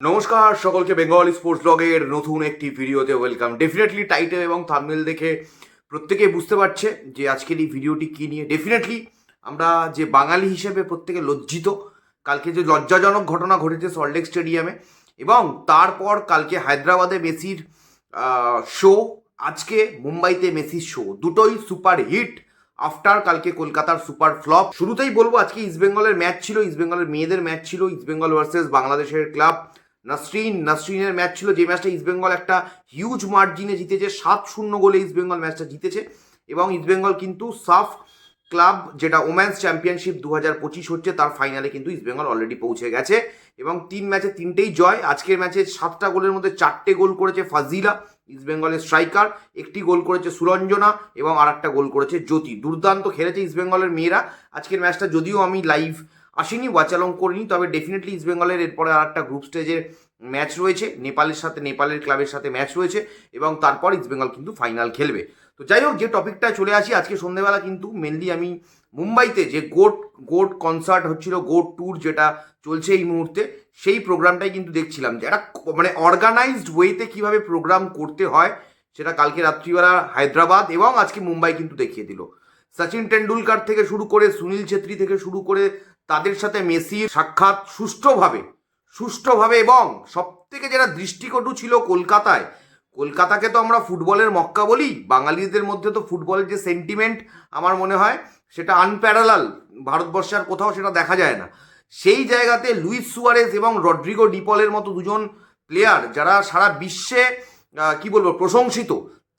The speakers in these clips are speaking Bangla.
নমস্কার সকলকে, বেঙ্গলি স্পোর্টস ব্লগের নতুন একটি ভিডিওতে ওয়েলকাম। ডেফিনেটলি টাইটেল এবং থাম্বনেল দেখে প্রত্যেকেই বুঝতে পারছে যে আজকের এই ভিডিওটি কী নিয়ে। ডেফিনেটলি আমরা যে বাঙালি হিসেবে প্রত্যেকে লজ্জিত। কালকে যে লজ্জাজনক ঘটনা ঘটেছে সল্টলেক স্টেডিয়ামে, এবং তারপর কালকে হায়দ্রাবাদে মেসির শো, আজকে মুম্বাইতে মেসির শো, দুটোই সুপার হিট আফটার কালকে কলকাতার সুপার ফ্লপ। শুরুতেই বলবো আজকে ইস্টবেঙ্গলের ম্যাচ ছিল, ইস্টবেঙ্গলের মেয়েদের ম্যাচ ছিল, ইস্টবেঙ্গল ভার্সেস বাংলাদেশের ক্লাব নাসরিনের ম্যাচ ছিল, যে ম্যাচটা ইস্টবেঙ্গল একটা হিউজ মার্জিনে জিতেছে, 7-0 গোলে ইস্টবেঙ্গল ম্যাচটা জিতেছে। এবং ইস্টবেঙ্গল কিন্তু সাফ ক্লাব, যেটা ওমেন্স চ্যাম্পিয়নশিপ 2025 হচ্ছে, তার ফাইনালে কিন্তু ইস্টবেঙ্গল অলরেডি পৌঁছে গেছে এবং 3 ম্যাচে 3টেই জয়। আজকের ম্যাচে 7টা গোলের মধ্যে 4টে গোল করেছে ফাজিলা, ইস্টবেঙ্গলের স্ট্রাইকার, 1টি গোল করেছে সুরঞ্জনা এবং আরেকটা গোল করেছে জ্যোতি। দুর্দান্ত খেলেছে ইস্টবেঙ্গলের মেয়েরা আজকের ম্যাচটা। যদিও আমি লাইভ আসিনি, ওয়াচালং করিনি, তবে ডেফিনেটলি ইস্টবেঙ্গলের এরপরে আর একটা গ্রুপ স্টেজের ম্যাচ রয়েছে, নেপালের ক্লাবের সাথে ম্যাচ রয়েছে, এবং তারপর ইস্টবেঙ্গল কিন্তু ফাইনাল খেলবে। তো যাই হোক, যে টপিকটায় চলে আসি, আজকে সন্ধ্যেবেলা কিন্তু মেনলি আমি মুম্বাইতে যে গোট কনসার্ট হচ্ছিল, গোট ট্যুর যেটা চলছে এই মুহূর্তে, সেই প্রোগ্রামটাই কিন্তু দেখছিলাম যে একটা মানে অর্গানাইজড ওয়েতে কীভাবে প্রোগ্রাম করতে হয়, সেটা কালকে রাত্রিবেলা হায়দ্রাবাদ এবং আজকে মুম্বাই কিন্তু দেখিয়ে দিল। সচিন টেন্ডুলকার থেকে শুরু করে সুনীল ছেত্রী থেকে শুরু করে তাদের সাথে মেসির সাক্ষাৎ সুষ্ঠুভাবে এবং সব থেকে যেটা দৃষ্টিকটু ছিল কলকাতাকে তো আমরা ফুটবলের মক্কা বলি, বাঙালিদের মধ্যে তো ফুটবলের যে সেন্টিমেন্ট আমার মনে হয় সেটা আনপ্যারালাল, ভারতবর্ষে আর কোথাও সেটা দেখা যায় না। সেই জায়গাতে লুইস সুয়ারেস এবং রড্রিগো ডিপলের মতো দুজন প্লেয়ার যারা সারা বিশ্বে কি বলবো প্রশংসিত,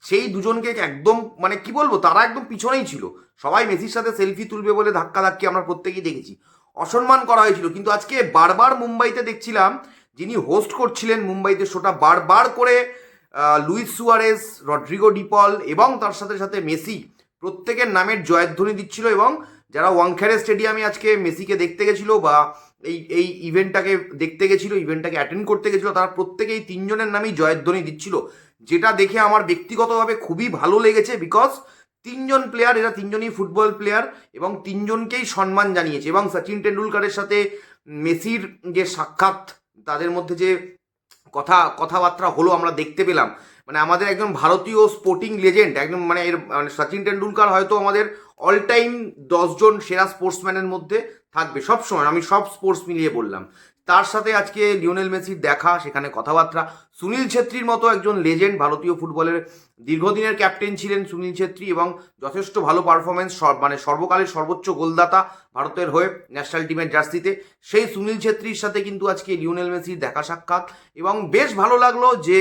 সেই দুজনকে একদম মানে কি বলবো, তারা একদম পিছনেই ছিল। সবাই মেসির সাথে সেলফি তুলবে বলে ধাক্কাধাক্কি আমরা প্রত্যেকেই দেখেছি, অসম্মান করা হয়েছিল। কিন্তু আজকে বারবার মুম্বাইতে দেখছিলাম, যিনি হোস্ট করছিলেন মুম্বাইতে শোটা, বারবার করে লুইস সুয়ারেস, রড্রিগো ডিপল এবং তার সাথে সাথে মেসি প্রত্যেকের নামের জয়ধ্বনি দিচ্ছিল। এবং যারা ওয়াংখেড়ে স্টেডিয়ামে আজকে মেসিকে দেখতে গেছিল বা এই ইভেন্টটাকে অ্যাটেন্ড করতে গেছিলো, তারা প্রত্যেকেই 3জনের নামেই জয়ধ্বনি দিচ্ছিল, যেটা দেখে আমার ব্যক্তিগতভাবে খুবই ভালো লেগেছে। বিকজ 3জন প্লেয়ার, এরা 3জনই ফুটবল প্লেয়ার এবং 3জনকেই সম্মান জানিয়েছে। এবং সচিন টেন্ডুলকারের সাথে মেসির যে সাক্ষাৎ, তাদের মধ্যে যে কথাবার্তা হলো আমরা দেখতে পেলাম, মানে আমাদের একজন ভারতীয় স্পোর্টিং লেজেন্ড, একদম মানে সচিন টেন্ডুলকার হয়তো আমাদের অল টাইম 10জন সেরা স্পোর্টসম্যানের মধ্যে থাকবে সবসময়, আমি সব স্পোর্টস মিলিয়ে বললাম। তার সাথে আজকে লিওনেল মেসির দেখা, সেখানে কথাবার্তা, সুনীল ছেত্রীর মতো একজন লেজেন্ড, ভারতীয় ফুটবলের দীর্ঘদিনের ক্যাপ্টেন ছিলেন সুনীল ছেত্রী এবং যথেষ্ট ভালো পারফরমেন্স, মানে সর্বকালের সর্বোচ্চ গোলদাতা ভারতের হয়ে ন্যাশনাল টিমের জার্সিতে, সেই সুনীল ছেত্রীর সাথে কিন্তু আজকে লিওনেল মেসির দেখা সাক্ষাৎ। এবং বেশ ভালো লাগলো যে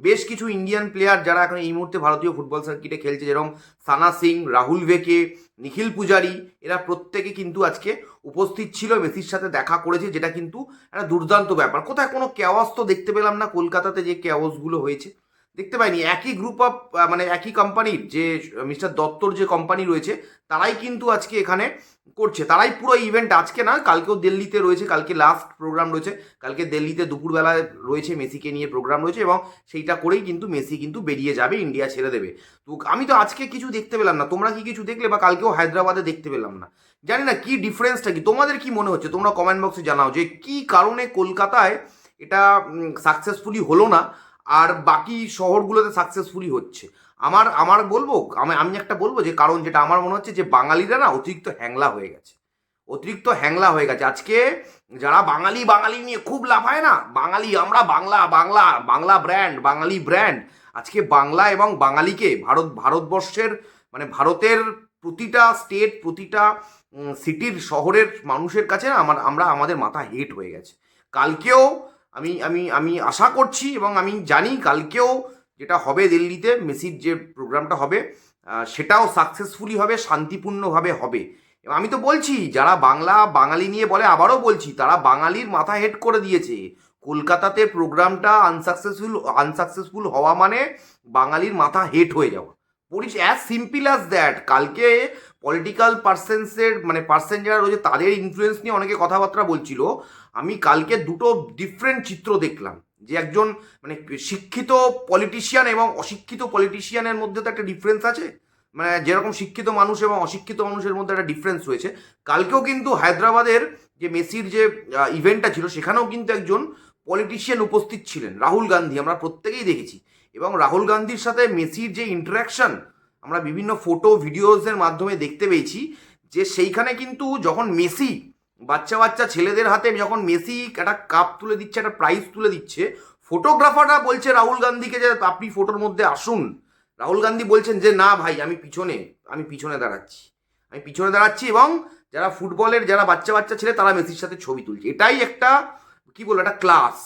বেশ কিছু ইন্ডিয়ান প্লেয়ার যারা এখন এই মুহূর্তে ভারতীয় ফুটবল সার্কিটে খেলছে, যেরকম সানা সিং, রাহুল ভেকে, নিখিল পূজারি, এরা প্রত্যেকে কিন্তু আজকে উপস্থিত ছিল, মেসির সাথে দেখা করেছে, যেটা কিন্তু একটা দুর্দান্ত ব্যাপার। কোথায় কোনো ক্যাওয়াস তো দেখতে পেলাম না, কলকাতাতে যে ক্যাওয়াসগুলো হয়েছে দেখতে পাইনি। একই গ্রুপ অফ মানে একই কোম্পানির যে মিস্টার দত্তর যে কোম্পানি রয়েছে, তারাই কিন্তু আজকে এখানে করছে, তারাই পুরো ইভেন্ট, আজকে না কালকেও দিল্লিতে রয়েছে, কালকে লাস্ট প্রোগ্রাম রয়েছে, কালকে দিল্লিতে দুপুরবেলায় রয়েছে, মেসিকে নিয়ে প্রোগ্রাম রয়েছে এবং সেইটা করেই কিন্তু মেসি কিন্তু বেরিয়ে যাবে, ইন্ডিয়া ছেড়ে দেবে। তো আমি তো আজকে কিছু দেখতে পেলাম না, তোমরা কি কিছু দেখলে? বা কালকেও হায়দ্রাবাদে দেখতে পেলাম না, জানি না কি ডিফারেন্সটা কি, তোমাদের কি মনে হচ্ছে তোমরা কমেন্ট বক্সে জানাও যে কি কারণে কলকাতায় এটা সাকসেসফুলি হলো না আর বাকি শহরগুলোতে সাকসেসফুলি হচ্ছে। আমার বলবো, আমি একটা বলবো যে কারণ, যেটা আমার মনে হচ্ছে যে বাঙালিরা না অতিরিক্ত হ্যাংলা হয়ে গেছে। আজকে যারা বাঙালি নিয়ে খুব লাফায় না, বাঙালি আমরা, বাংলা বাঙালি ব্র্যান্ড, আজকে বাংলা এবং বাঙালিকে ভারতবর্ষের মানে ভারতের প্রতিটা স্টেট, প্রতিটা সিটির শহরের মানুষের কাছে না আমাদের মাথা হেট হয়ে গেছে। কালকেও আমি আশা করছি এবং আমি জানি কালকেও যেটা হবে দিল্লিতে মেসির যে প্রোগ্রামটা হবে, সেটাও সাকসেসফুলি হবে, শান্তিপূর্ণভাবে হবে। এবং আমি তো বলছি, যারা বাঙালি নিয়ে বলে, আবারও বলছি, তারা বাঙালির মাথা হেট করে দিয়েছে। কলকাতাতে প্রোগ্রামটা আনসাকসেসফুল হওয়া মানে বাঙালির মাথা হেট হয়ে যাওয়া, অ্যাজ সিম্পল অ্যাজ দ্যাট। কালকে পলিটিক্যাল পার্সন যারা রয়েছে, তাদের ইনফ্লুয়েন্স নিয়ে অনেকে কথাবার্তা বলছিল। আমি কালকে দুটো ডিফারেন্ট চিত্র দেখলাম, যে একজন মানে শিক্ষিত পলিটিশিয়ান এবং অশিক্ষিত পলিটিশিয়ানের মধ্যে তো একটা ডিফারেন্স আছে, মানে যেরকম শিক্ষিত মানুষ এবং অশিক্ষিত মানুষের মধ্যে একটা ডিফারেন্স রয়েছে। কালকেও কিন্তু হায়দ্রাবাদের যে মেসির যে ইভেন্টটা ছিল, সেখানেও কিন্তু একজন পলিটিশিয়ান উপস্থিত ছিলেন, রাহুল গান্ধী আমরা প্রত্যেকেই দেখেছি। এবং রাহুল গান্ধীর সাথে মেসির যে ইন্টারাকশন আমরা বিভিন্ন ফটো ভিডিওসের মাধ্যমে দেখতে পেয়েছি, যে সেইখানে কিন্তু যখন মেসি বাচ্চা বাচ্চা ছেলেদের হাতে যখন মেসি একটা কাপ তুলে দিচ্ছে, একটা প্রাইজ তুলে দিচ্ছে, ফটোগ্রাফাররা বলছে রাহুল গান্ধীকে যে আপনি ফটোর মধ্যে আসুন। রাহুল গান্ধী বলছেন যে না ভাই, আমি পিছনে দাঁড়াচ্ছি এবং যারা ফুটবলের যারা বাচ্চা বাচ্চা ছেলে তারা মেসির সাথে ছবি তুলছে। এটাই একটা কি বলবো, একটা ক্লাস।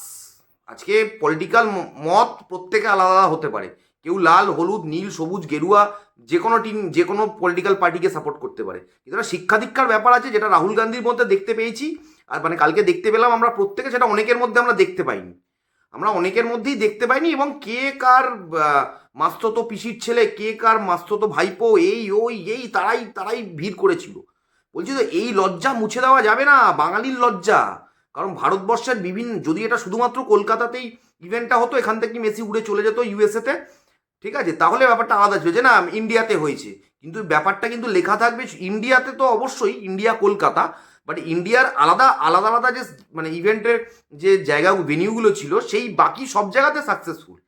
আজকে পলিটিক্যাল মত প্রত্যেকে আলাদা আলাদা হতে পারে, কেউ লাল হলুদ নীল সবুজ গেরুয়া যে কোনো টিম যে কোনো পলিটিক্যাল পার্টিকে সাপোর্ট করতে পারে, কিন্তু একটা শিক্ষা দীক্ষার ব্যাপার আছে যেটা রাহুল গান্ধীর মধ্যে দেখতে পেয়েছি। আর মানে কালকে দেখতে পেলাম আমরা প্রত্যেকে, সেটা অনেকের মধ্যে আমরা দেখতে পাইনি, এবং কে কার মাস্ততো পিসির ছেলে, কে কার মাস্ততো ভাইপো, এই তারাই ভিড় করেছিল। বলছি তো এই লজ্জা মুছে দেওয়া যাবে না, বাঙালির লজ্জা। কারণ ভারতবর্ষের যদি এটা শুধুমাত্র কলকাতাতেই ইভেন্টটা হতো, এখান থেকে মেসি উড়ে চলে যেত ইউএসএতে, ঠিক আছে, তাহলে ব্যাপারটা আলাদা ছিল যে না ইন্ডিয়াতে হয়েছে, কিন্তু ব্যাপারটা কিন্তু লেখা থাকবে ইন্ডিয়াতে, তো অবশ্যই ইন্ডিয়া কলকাতা, বাট ইন্ডিয়ার আলাদা আলাদা আলাদা যে মানে ইভেন্টের যে জায়গা ভেনিউগুলো ছিল সেই বাকি সব জায়গাতে সাকসেসফুল।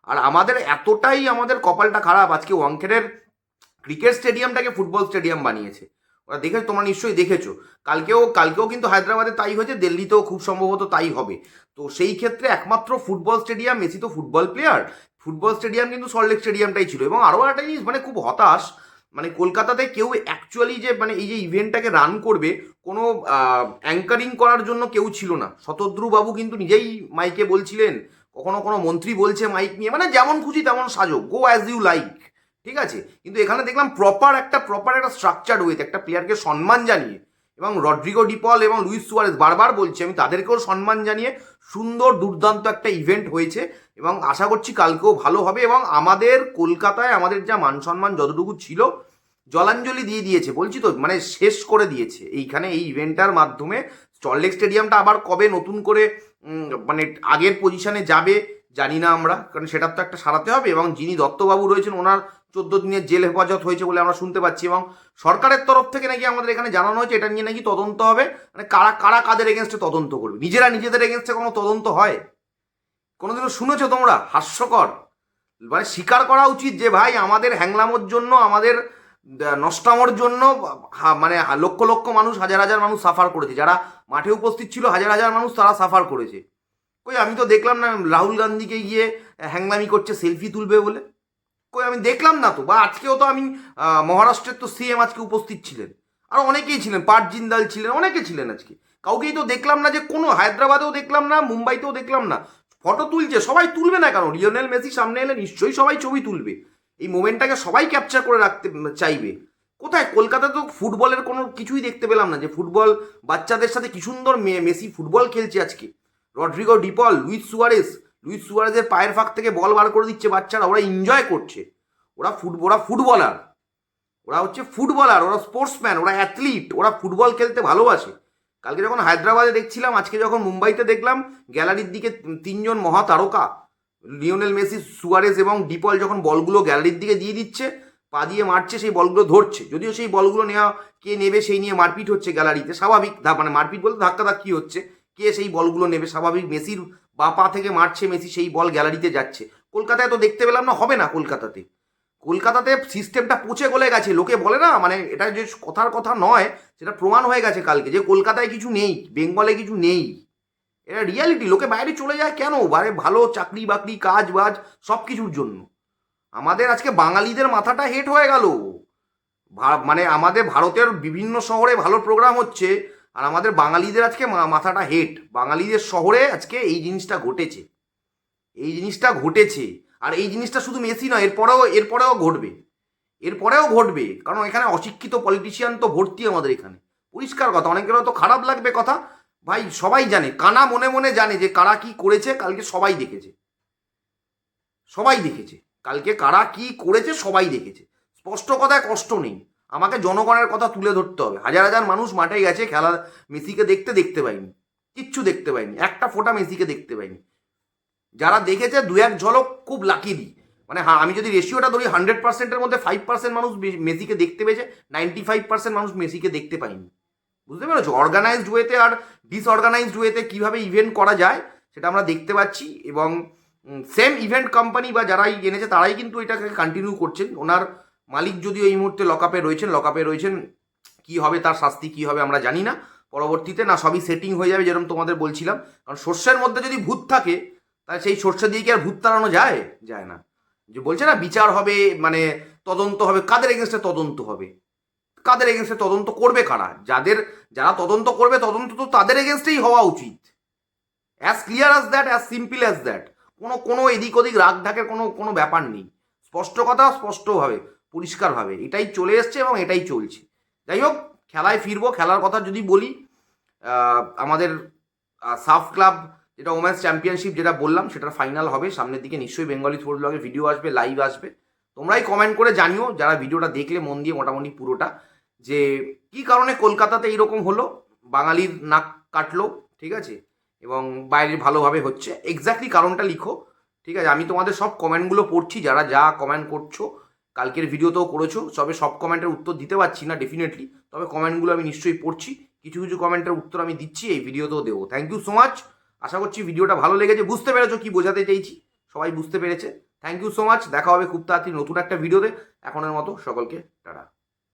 আর আমাদের কপালটা খারাপ, আজকে ওয়াংখেড়ের ক্রিকেট স্টেডিয়ামটাকে ফুটবল স্টেডিয়াম বানিয়েছে। ওরা তোমরা নিশ্চয়ই দেখেছো। কালকেও কিন্তু হায়দ্রাবাদে তাই হয়েছে, দিল্লিতেও খুব সম্ভবত তাই হবে। তো সেই ক্ষেত্রে একমাত্র ফুটবল স্টেডিয়াম, মেসি তো ফুটবল প্লেয়ার, ফুটবল স্টেডিয়াম কিন্তু সল্টলেক স্টেডিয়ামটাই ছিল। এবং আরও একটা জিনিস মানে খুব হতাশ, মানে কলকাতাতে কেউ অ্যাকচুয়ালি যে মানে এই যে ইভেন্টটাকে রান করবে, কোনো অ্যাঙ্কারিং করার জন্য কেউ ছিল না। শতদ্রু বাবু কিন্তু নিজেই মাইকে বলছিলেন, কখনো কোনো মন্ত্রী বলছে মাইক নিয়ে, মানে যেমন খুশি তেমন সাজো, গো অ্যাজ ইউ লাইক, ঠিক আছে। কিন্তু এখানে দেখলাম প্রপার একটা স্ট্রাকচার ওয়েতে একটা প্লেয়ারকে সম্মান জানিয়ে, এবং রড্রিগো ডিপল এবং লুইস সুয়ারেজ বারবার বলছি আমি, তাদেরকেও সম্মান জানিয়ে সুন্দর দুর্দান্ত একটা ইভেন্ট হয়েছে। এবং আশা করছি কালকেও ভালো হবে, এবং আমাদের কলকাতায় আমাদের যা মান সম্মান যতটুকু ছিল জলাঞ্জলি দিয়ে দিয়েছে, বলছি তো মানে শেষ করে দিয়েছে এইখানে এই ইভেন্টটার মাধ্যমে। সল্টলেক স্টেডিয়ামটা আবার কবে নতুন করে মানে আগের পজিশনে যাবে জানি না আমরা, কারণ সেটার তো একটা সারাতে হবে। এবং যিনি দত্তবাবু রয়েছেন ওনার 14 দিনের জেল হেফাজত হয়েছে বলে আমরা শুনতে পাচ্ছি, এবং সরকারের তরফ থেকে নাকি আমাদের এখানে জানানো হয়েছে এটা নিয়ে নাকি তদন্ত হবে, মানে কারা কারা কাদের এগেনস্টে তদন্ত করবে। নিজেরা নিজেদের এগেনস্টে কোনো তদন্ত হয়? কোনোদিনও শুনেছো তোমরা? হাস্যকর। মানে স্বীকার করা উচিত যে ভাই আমাদের হ্যাংলামোর জন্য, আমাদের নষ্টামোর জন্য মানে লক্ষ লক্ষ মানুষ, হাজার হাজার মানুষ সাফার করেছে, যারা মাঠে উপস্থিত ছিল হাজার হাজার মানুষ তারা সাফার করেছে। কই আমি তো দেখলাম না রাহুল গান্ধীকে গিয়ে হ্যাংলামি করছে সেলফি তুলবে বলে, কই আমি দেখলাম না তো। বা আজকেও তো আমি মহারাষ্ট্রের তো সিএম আজকে উপস্থিত ছিলেন, আর অনেকেই ছিলেন, পার্ট জিন্দাল ছিলেন, অনেকে ছিলেন আজকে, কাউকেই তো দেখলাম না। যে কোনো হায়দ্রাবাদেও দেখলাম না, মুম্বাইতেও দেখলাম না। ফটো তুলছে, সবাই তুলবে না কারণ লিওনেল মেসি সামনে এলে নিশ্চয়ই সবাই ছবি তুলবে, এই মোমেন্টটাকে সবাই ক্যাপচার করে রাখতে চাইবে। কোথায় কলকাতায় তো ফুটবলের কোনো কিছুই দেখতে পেলাম না, যে ফুটবল বাচ্চাদের সাথে কি সুন্দর মেসি ফুটবল খেলছে আজকে। রড্রিগো ডিপল, লুইস সুয়ারেজের পায়ের ফাঁক থেকে বল বার করে দিচ্ছে বাচ্চারা, ওরা এনজয় করছে। ওরা ফুটবলার, ওরা হচ্ছে ফুটবলার, ওরা স্পোর্টসম্যান, ওরা অ্যাথলিট, ওরা ফুটবল খেলতে ভালোবাসে। কালকে যখন হায়দ্রাবাদে দেখছিলাম, আজকে যখন মুম্বাইতে দেখলাম, গ্যালারির দিকে তিনজন মহাতারকা লিওনেল মেসি, সুয়ারেজ এবং ডিপল যখন বলগুলো গ্যালারির দিকে দিয়ে দিচ্ছে, পা দিয়ে মারছে, সেই বলগুলো ধরছে, যদিও সেই বলগুলো কে নেবে সেই নিয়ে মারপিট হচ্ছে গ্যালারিতে, স্বাভাবিক। মানে মারপিট বলতে ধাক্কাধাক্কি হচ্ছে, কে সেই বলগুলো নেবে স্বাভাবিক। মেসির বা পা থেকে মারছে মেসি, সেই বল গ্যালারিতে যাচ্ছে। কলকাতায় তো দেখতে পেলাম না, হবে না কলকাতাতে সিস্টেমটা পচে গলে গেছে। লোকে বলে না, মানে এটা যে কথার কথা নয়, সেটা প্রমাণ হয়ে গেছে কালকে, যে কলকাতায় কিছু নেই, বেঙ্গলে কিছু নেই, এটা রিয়ালিটি। লোকে বাইরে চলে যায় কেন? ভালো চাকরি বাকরি কাজ বাজ সব কিছুর জন্য। আমাদের আজকে বাঙালিদের মাথাটা হেট হয়ে গেল। মানে আমাদের ভারতের বিভিন্ন শহরে ভালো প্রোগ্রাম হচ্ছে, আর আমাদের বাঙালিদের আজকে মাথাটা হেট। বাঙালিদের শহরে আজকে এই জিনিসটা ঘটেছে। আর এই জিনিসটা শুধু মেসি নয়, এরপরেও ঘটবে, কারণ এখানে অশিক্ষিত পলিটিশিয়ান তো ভর্তি আমাদের এখানে। পরিষ্কার কথা, অনেকের তো খারাপ লাগবে কথা, ভাই সবাই জানে, কানা মনে মনে জানে যে কারা কি করেছে। কালকে সবাই দেখেছে, কালকে কারা কি করেছে সবাই দেখেছে। স্পষ্ট কথায় কষ্ট নেই, আমাকে জনগণের কথা তুলে ধরতে হবে। হাজার হাজার মানুষ মাঠে গেছে, খেলা মেসিকে দেখতে পাইনি, কিচ্ছু দেখতে পাইনি, একটা ফোঁটা মেসিকে দেখতে পাইনি। যারা দেখেছে দু এক ঝলক খুব লাকিলি, মানে হ্যাঁ, আমি যদি রেশিওটা ধরি 100%-এর মধ্যে 5% মানুষ মেসিকে দেখতে পেয়েছে, 95% মানুষ মেসিকে দেখতে পাইনি। বুঝতে পেরেছো? অর্গানাইজড ওয়েতে আর ডিসঅর্গানাইজড ওয়েতে কীভাবে ইভেন্ট করা যায় সেটা আমরা দেখতে পাচ্ছি। এবং সেম ইভেন্ট কোম্পানি বা যারাই এনেছে তারাই কিন্তু এটাকে কন্টিনিউ করছেন। ওনার মালিক যদিও এই মুহূর্তে লকআপে রয়েছেন, কি হবে তার শাস্তি কি হবে আমরা জানি না পরবর্তীতে, না সবই সেটিং হয়ে যাবে যেরকম তোমাদের বলছিলাম। কারণ সর্ষের মধ্যে যদি ভূত থাকে তাহলে সেই সর্ষে দিয়ে কি আর ভূত তাড়ানো যায়? যায় না। যে বলছে না বিচার হবে, মানে তদন্ত হবে, কাদের এগেনস্টে তদন্ত হবে? কাদের এগেনস্টে তদন্ত করবে কারা? যারা তদন্ত করবে তদন্ত তো তাদের এগেনস্টেই হওয়া উচিত। As clear as that, as simple as that. কোনো এদিক ওদিক রাগ ঢাকের কোনো ব্যাপার নেই। স্পষ্ট কথা, স্পষ্টভাবে, পরিষ্কারভাবে এটাই চলে এসছে এবং এটাই চলছে। যাই হোক, খেলায় ফিরবো। খেলার কথা যদি বলি, আমাদের সাফ ক্লাব যেটা ওমেন্স চ্যাম্পিয়নশিপ যেটা বললাম সেটার ফাইনাল হবে সামনের দিকে। নিশ্চয়ই বেঙ্গলি স্পোর্টস ব্লগে ভিডিও আসবে, লাইভ আসবে। তোমরাই কমেন্ট করে জানিও যারা ভিডিওটা দেখলে মন দিয়ে মোটামুটি পুরোটা, যে কি কারণে কলকাতাতে এইরকম হলো, বাঙালির নাক কাটলো, ঠিক আছে, এবং বাইরে ভালোভাবে হচ্ছে। এক্স্যাক্টলি কারণটা লিখো, ঠিক আছে। আমি তোমাদের সব কমেন্টগুলো পড়ছি, যারা যা কমেন্ট করছো, কালকের ভিডিওতেও করেছো। সব কমেন্টের উত্তর দিতে পারছি না ডেফিনেটলি, তবে কমেন্টগুলো আমি নিশ্চয়ই পড়ছি। কিছু কিছু কমেন্টের উত্তর আমি দিচ্ছি, এই ভিডিওতেও দেবো। Thank you so much. আশা করছি ভিডিওটা ভালো লেগেছে, বুঝতে পেরেছো কি বোঝাতে চাইছি, সবাই বুঝতে পেরেছে। Thank you so much. দেখা হবে খুব তাড়াতাড়ি নতুন একটা ভিডিওতে। এখনের মতো সকলকে টাটা।